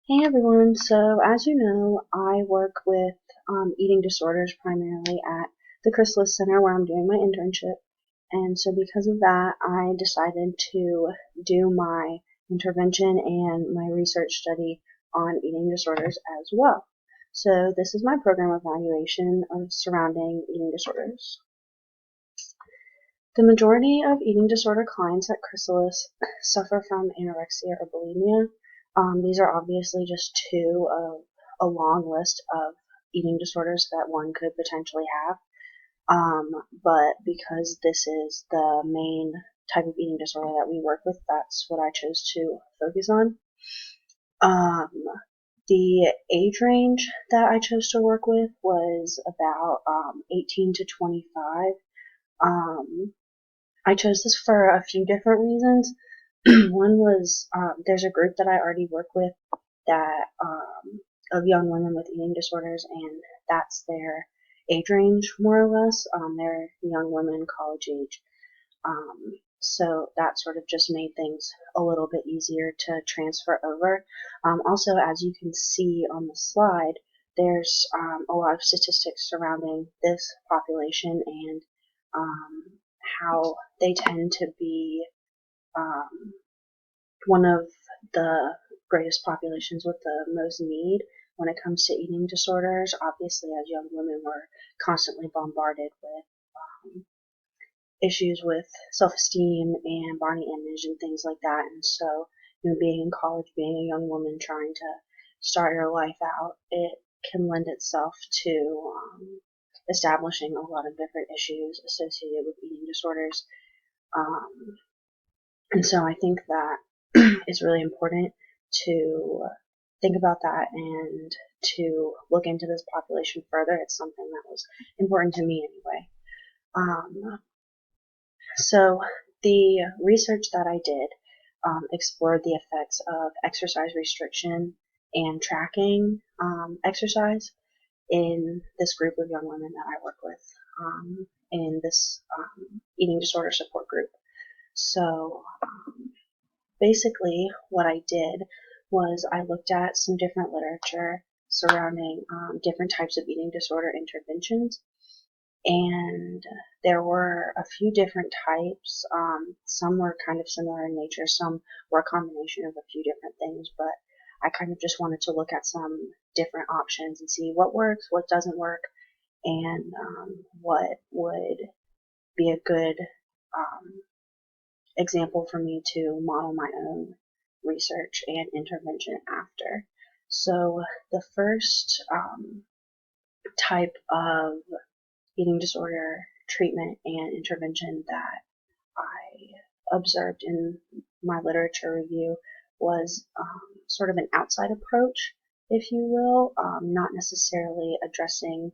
Hey everyone, so as you know, I work with eating disorders primarily at the Chrysalis Center where I'm doing my internship. And so because of that, I decided to do my intervention and my research study on eating disorders as well. So this is my program evaluation of surrounding eating disorders. The majority of eating disorder clients at Chrysalis suffer from anorexia or bulimia. These are obviously just two of a long list of eating disorders that one could potentially have. But because this is the main type of eating disorder that we work with, that's what I chose to focus on. Um, the age range that I chose to work with was about 18 to 25. Um, I chose this for a few different reasons. One was there's a group that I already work with that of young women with eating disorders, and that's their age range more or less. They're young women, college age. So that sort of just made things a little bit easier to transfer over. Also, as you can see on the slide, there's a lot of statistics surrounding this population and how they tend to be um, one of the greatest populations with the most need when it comes to eating disorders. Obviously, as young women, we're constantly bombarded with issues with self-esteem and body image and things like that. And so, being in college, being a young woman trying to start your life out, it can lend itself to establishing a lot of different issues associated with eating disorders. Um, and so I think that it's really important to think about that and to look into this population further. It's something that was important to me anyway. So the research that I did explored the effects of exercise restriction and tracking exercise in this group of young women that I work with in this eating disorder support group. So basically, what I did was I looked at some different literature surrounding different types of eating disorder interventions, and there were a few different types. Some were kind of similar in nature, some were a combination of a few different things, but I kind of just wanted to look at some different options and see what works, what doesn't work, and what would be a good um, example for me to model my own research and intervention after. So the first type of eating disorder treatment and intervention that I observed in my literature review was sort of an outside approach, if you will, not necessarily addressing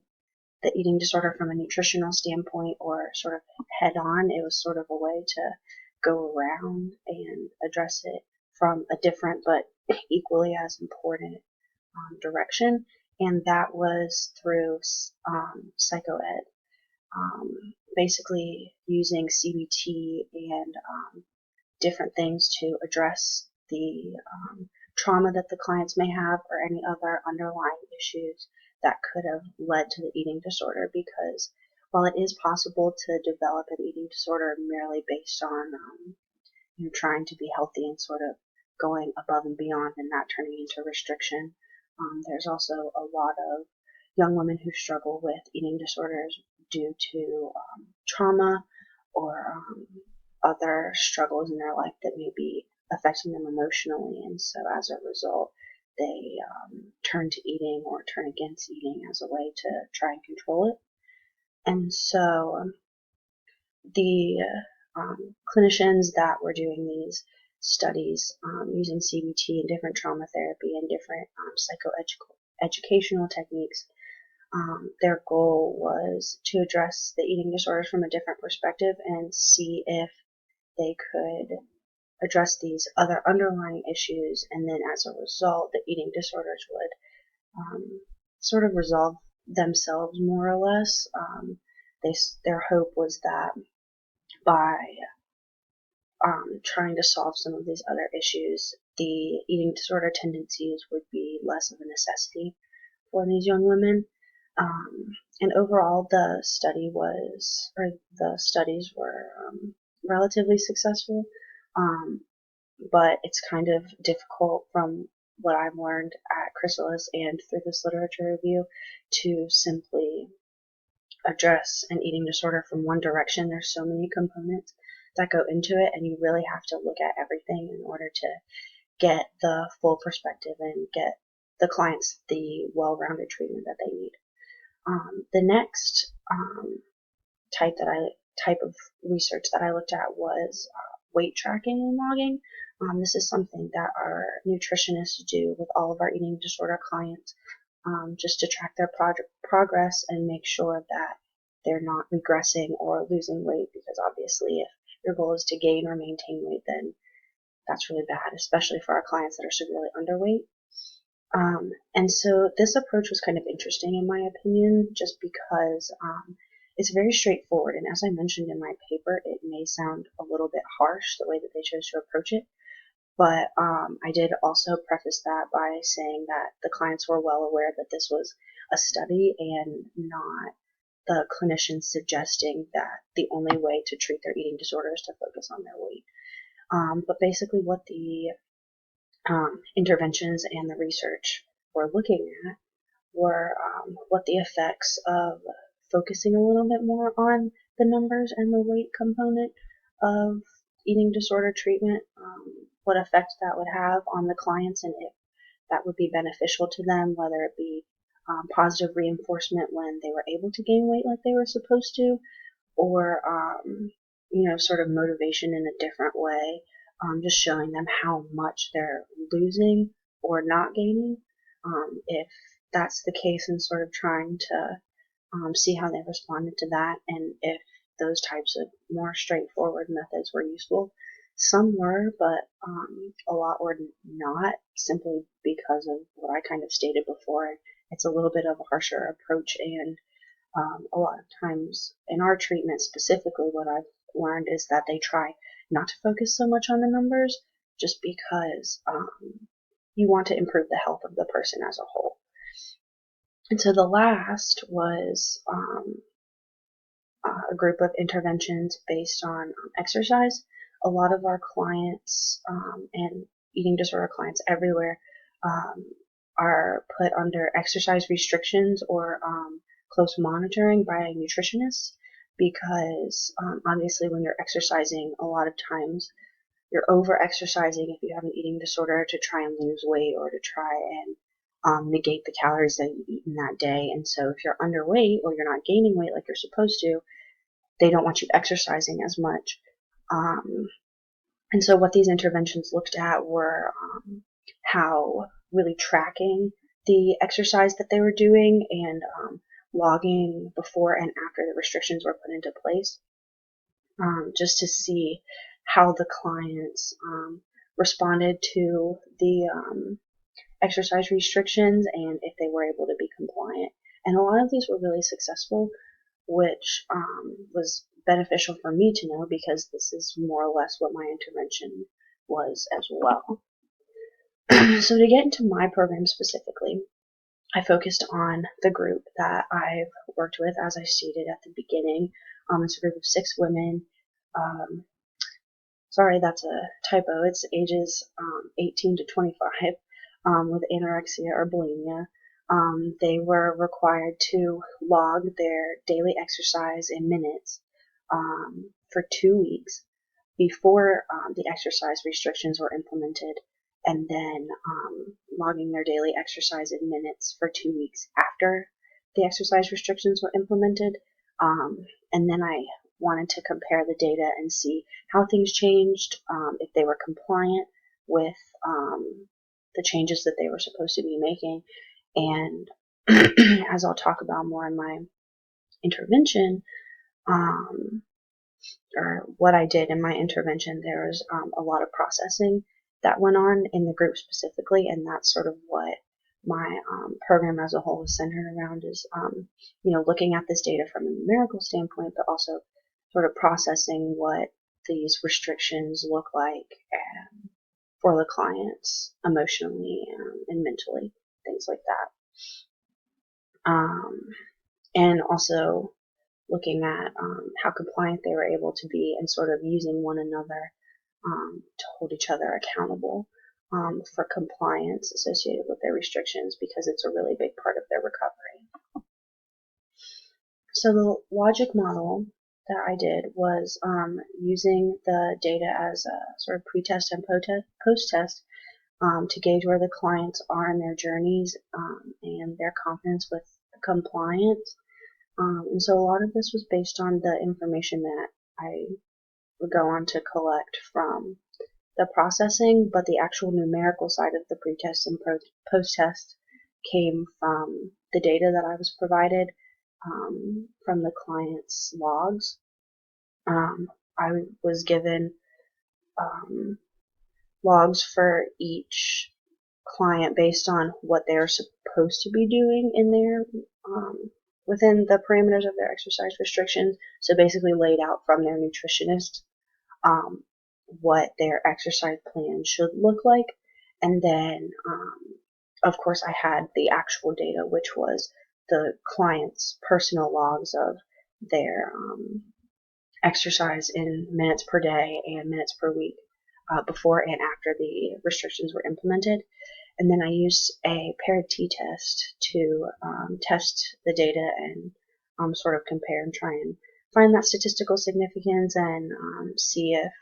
the eating disorder from a nutritional standpoint or sort of head on. It was sort of a way to go around and address it from a different but equally as important direction, and that was through psychoed, basically using CBT and different things to address the trauma that the clients may have or any other underlying issues that could have led to the eating disorder. Because while it is possible to develop an eating disorder merely based on trying to be healthy and sort of going above and beyond and not turning into restriction, there's also a lot of young women who struggle with eating disorders due to trauma or other struggles in their life that may be affecting them emotionally. And so as a result, they turn to eating or turn against eating as a way to try and control it. And so the clinicians that were doing these studies using CBT and different trauma therapy and different psychoeducational techniques, their goal was to address the eating disorders from a different perspective and see if they could address these other underlying issues, and then as a result, the eating disorders would sort of resolve themselves more or less. Their hope was that by trying to solve some of these other issues, the eating disorder tendencies would be less of a necessity for these young women. And overall, the studies were relatively successful, but it's kind of difficult from what I've learned at Chrysalis and through this literature review to simply address an eating disorder from one direction. There's so many components that go into it, and you really have to look at everything in order to get the full perspective and get the clients the well-rounded treatment that they need. The next type of research that I looked at was weight tracking and logging. This is something that our nutritionists do with all of our eating disorder clients, just to track their progress and make sure that they're not regressing or losing weight, because obviously if your goal is to gain or maintain weight, then that's really bad, especially for our clients that are severely underweight. And so this approach was kind of interesting in my opinion, just because it's very straightforward. And as I mentioned in my paper, it may sound a little bit harsh the way that they chose to approach it. But I did also preface that by saying that the clients were well aware that this was a study and not the clinicians suggesting that the only way to treat their eating disorder is to focus on their weight. But basically what the interventions and the research were looking at were what the effects of focusing a little bit more on the numbers and the weight component of eating disorder treatment, what effect that would have on the clients, and if that would be beneficial to them, whether it be positive reinforcement when they were able to gain weight like they were supposed to, or sort of motivation in a different way, just showing them how much they're losing or not gaining, if that's the case, and sort of trying to see how they responded to that, and if those types of more straightforward methods were useful. Some were, but a lot were not, simply because of what I kind of stated before. It's a little bit of a harsher approach, and a lot of times in our treatment specifically, what I've learned is that they try not to focus so much on the numbers, just because you want to improve the health of the person as a whole. And so the last was a group of interventions based on exercise. A lot of our clients and eating disorder clients everywhere are put under exercise restrictions or close monitoring by nutritionists, because obviously when you're exercising, a lot of times you're over exercising if you have an eating disorder to try and lose weight or to try and negate the calories that you've eaten that day. And so if you're underweight or you're not gaining weight like you're supposed to, they don't want you exercising as much. And so what these interventions looked at were how really tracking the exercise that they were doing and logging before and after the restrictions were put into place, just to see how the clients responded to the exercise restrictions and if they were able to be compliant. And a lot of these were really successful, which was beneficial for me to know, because this is more or less what my intervention was as well. So to get into my program specifically, I focused on the group that I've worked with, as I stated at the beginning. It's a group of 6 women. Sorry, that's a typo. It's ages 18 to 25 with anorexia or bulimia. They were required to log their daily exercise in minutes for 2 weeks before the exercise restrictions were implemented, and then logging their daily exercise in minutes for 2 weeks after the exercise restrictions were implemented. And then I wanted to compare the data and see how things changed, if they were compliant with the changes that they were supposed to be making. And as I'll talk about more in my intervention, or what I did in my intervention, there was a lot of processing that went on in the group specifically, and that's sort of what my program as a whole is centered around, is looking at this data from a numerical standpoint, but also sort of processing what these restrictions look like for the clients emotionally and mentally. things like that. And also looking at how compliant they were able to be and sort of using one another to hold each other accountable for compliance associated with their restrictions, because it's a really big part of their recovery. So the logic model that I did was using the data as a sort of pre-test and post-test to gauge where the clients are in their journeys and their confidence with compliance. And so a lot of this was based on the information that I would go on to collect from the processing, but the actual numerical side of the pre-test and post-test came from the data that I was provided from the client's logs. I was given logs for each client based on what they're supposed to be doing in their within the parameters of their exercise restrictions. So basically laid out from their nutritionist what their exercise plan should look like. And then, of course, I had the actual data, which was the client's personal logs of their exercise in minutes per day and minutes per week before and after the restrictions were implemented. And then I used a paired t-test to test the data and sort of compare and try and find that statistical significance and see if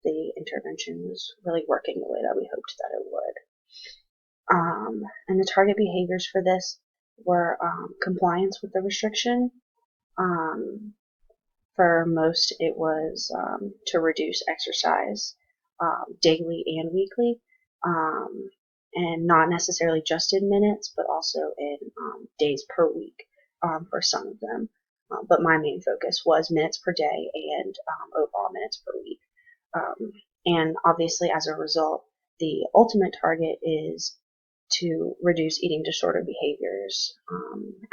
the intervention was really working the way that we hoped that it would. And the target behaviors for this were compliance with the restriction. For most, it was to reduce exercise daily and weekly, and not necessarily just in minutes, but also in days per week for some of them. But my main focus was minutes per day and overall minutes per week. And obviously, as a result, the ultimate target is to reduce eating disorder behaviors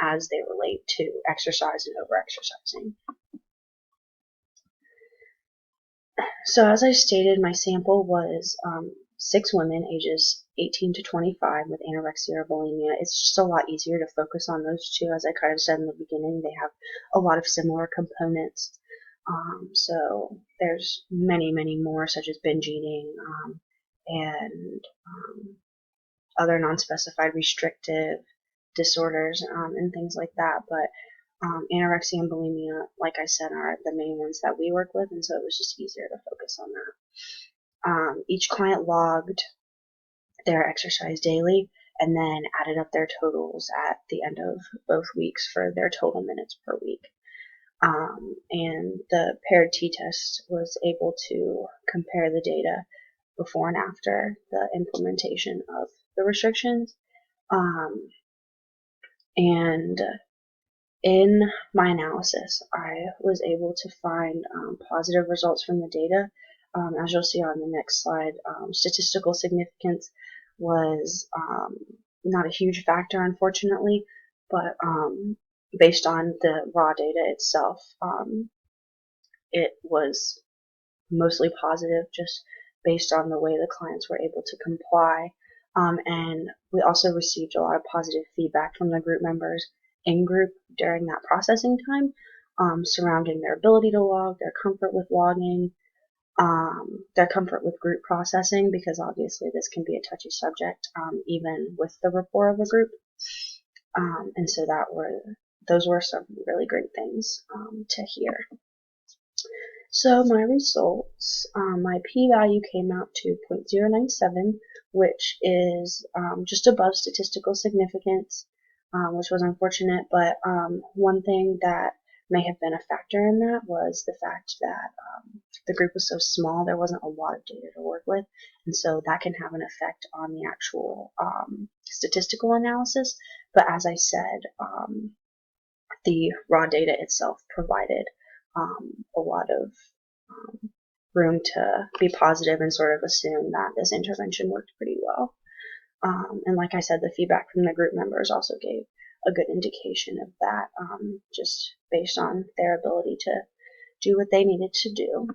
as they relate to exercise and overexercising. So as I stated, my sample was 6 women ages 18 to 25 with anorexia or bulimia. It's just a lot easier to focus on those two. As I kind of said in the beginning, they have a lot of similar components. So there's many, many more, such as binge eating and other non-specified restrictive disorders and things like that. But anorexia and bulimia, like I said, are the main ones that we work with, and so it was just easier to focus on that. Each client logged their exercise daily and then added up their totals at the end of both weeks for their total minutes per week. And the paired t-test was able to compare the data before and after the implementation of the restrictions. And in my analysis, I was able to find positive results from the data. As you'll see on the next slide, statistical significance was not a huge factor, unfortunately, but based on the raw data itself, it was mostly positive just based on the way the clients were able to comply. And we also received a lot of positive feedback from the group members in group during that processing time, surrounding their ability to log, their comfort with logging, their comfort with group processing, because obviously this can be a touchy subject, even with the rapport of a group. And so those were some really great things to hear. So my results, my p-value came out to 0.097, which is just above statistical significance, which was unfortunate, but one thing that may have been a factor in that was the fact that the group was so small, there wasn't a lot of data to work with, and so that can have an effect on the actual statistical analysis. But as I said, the raw data itself provided a lot of room to be positive and sort of assume that this intervention worked pretty well. And like I said, the feedback from the group members also gave a good indication of that, just based on their ability to do what they needed to do.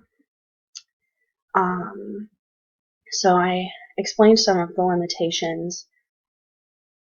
So I explained some of the limitations